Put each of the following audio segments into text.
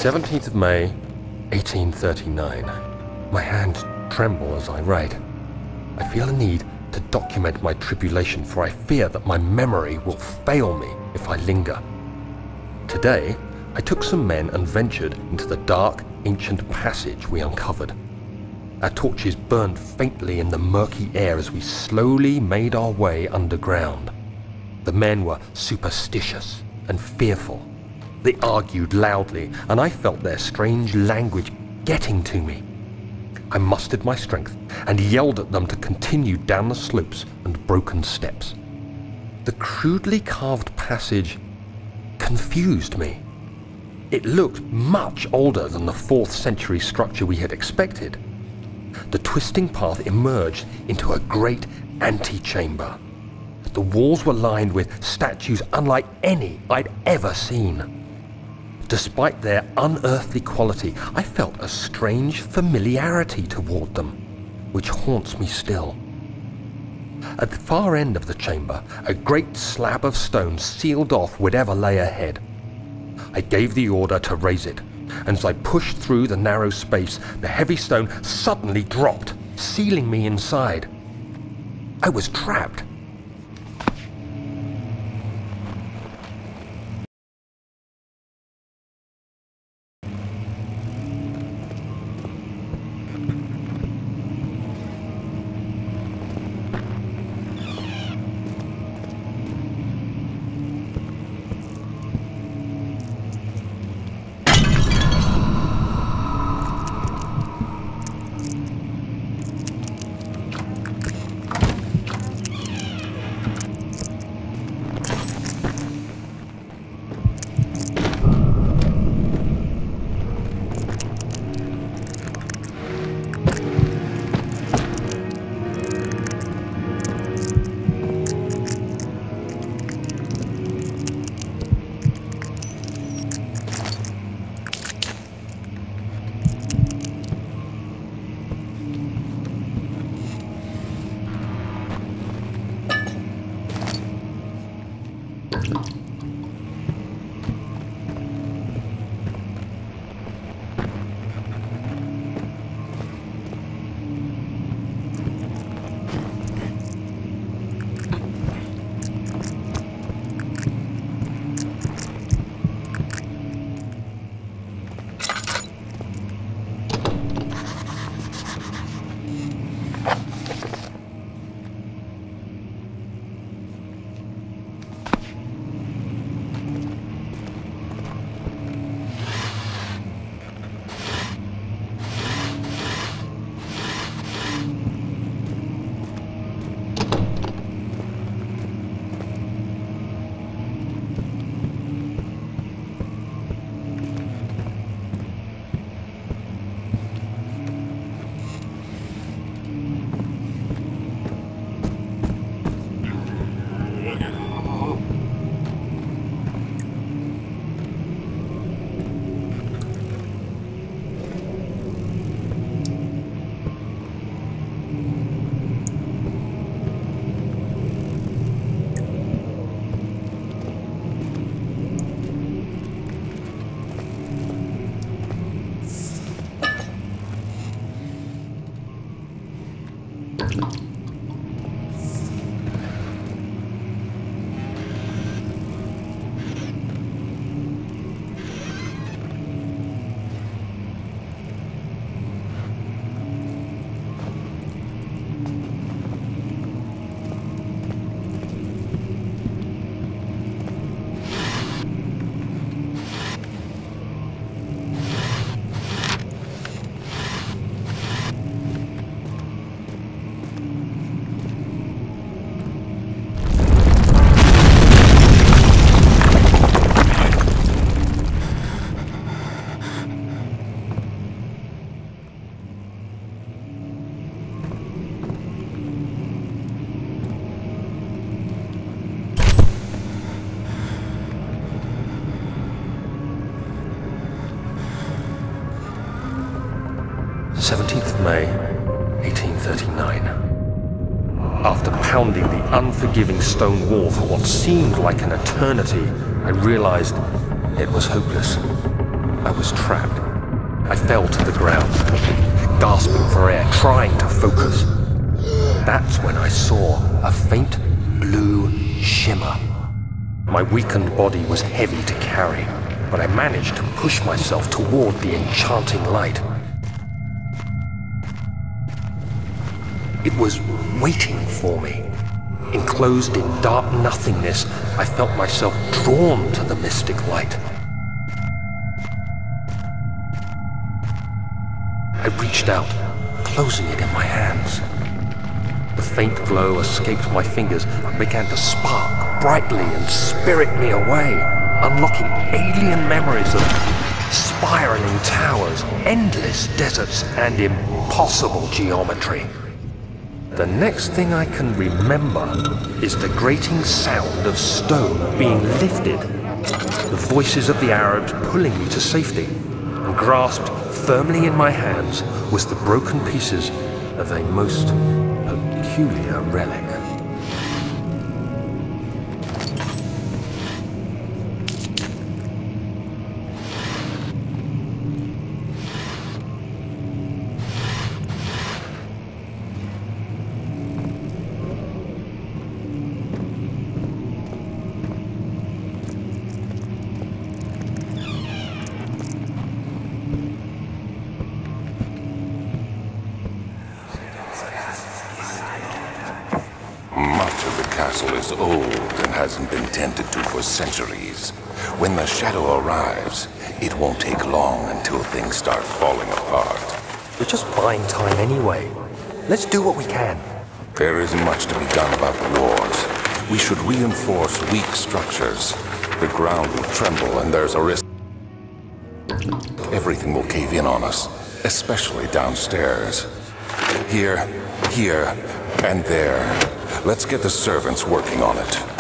17th of May, 1839. My hands tremble as I write. I feel a need to document my tribulation, for I fear that my memory will fail me if I linger. Today, I took some men and ventured into the dark, ancient passage we uncovered. Our torches burned faintly in the murky air as we slowly made our way underground. The men were superstitious and fearful. They argued loudly, and I felt their strange language getting to me. I mustered my strength and yelled at them to continue down the slopes and broken steps. The crudely carved passage confused me. It looked much older than the 4th century structure we had expected. The twisting path emerged into a great antechamber. The walls were lined with statues unlike any I'd ever seen. Despite their unearthly quality, I felt a strange familiarity toward them, which haunts me still. At the far end of the chamber, a great slab of stone sealed off whatever lay ahead. I gave the order to raise it, and as I pushed through the narrow space, the heavy stone suddenly dropped, sealing me inside. I was trapped. May 1839. After pounding the unforgiving stone wall for what seemed like an eternity, I realized it was hopeless. I was trapped. I fell to the ground, gasping for air, trying to focus. That's when I saw a faint blue shimmer. My weakened body was heavy to carry, but I managed to push myself toward the enchanting light. It was waiting for me. Enclosed in dark nothingness, I felt myself drawn to the mystic light. I reached out, closing it in my hands. The faint glow escaped my fingers and began to spark brightly and spirit me away, unlocking alien memories of spiraling towers, endless deserts, and impossible geometry. The next thing I can remember is the grating sound of stone being lifted, the voices of the Arabs pulling me to safety, and grasped firmly in my hands was the broken pieces of a most peculiar relic. The castle is old and hasn't been tended to for centuries. When the shadow arrives, it won't take long until things start falling apart. We're just buying time anyway. Let's do what we can. There isn't much to be done about the wars. We should reinforce weak structures. The ground will tremble and there's a risk everything will cave in on us, especially downstairs. Here, and there. Let's get the servants working on it.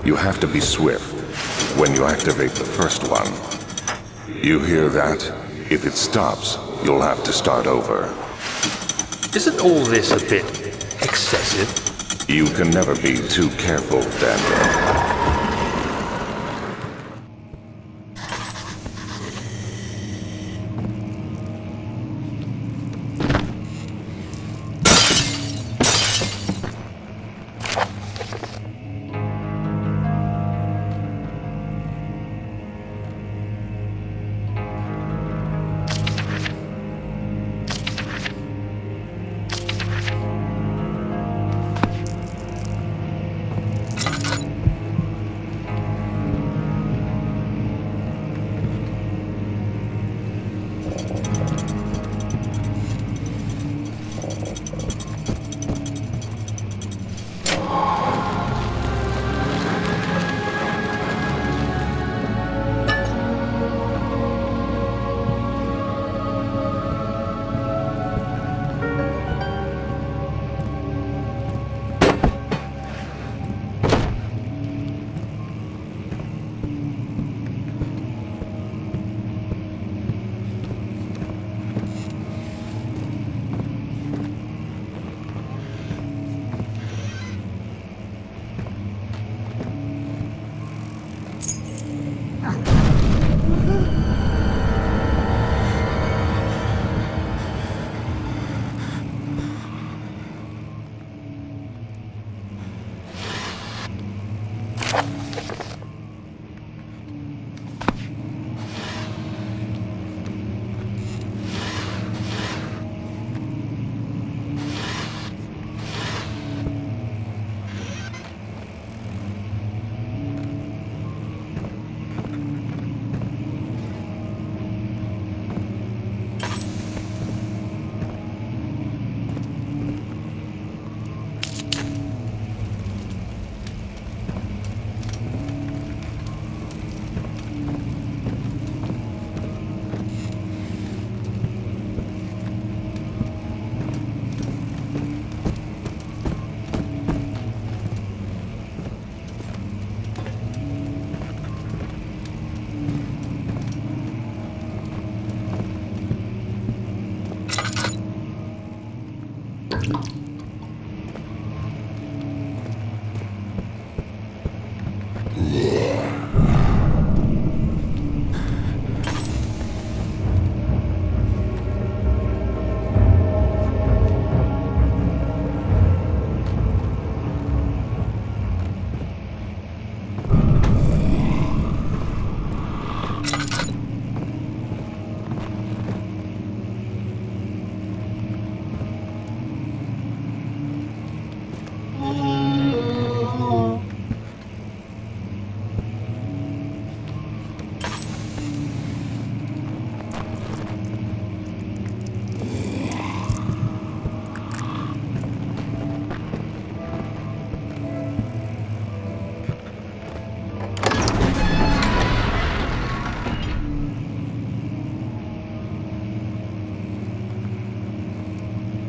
You have to be swift when you activate the first one. You hear that? If it stops, you'll have to start over. Isn't all this a bit excessive? You can never be too careful, Daniel.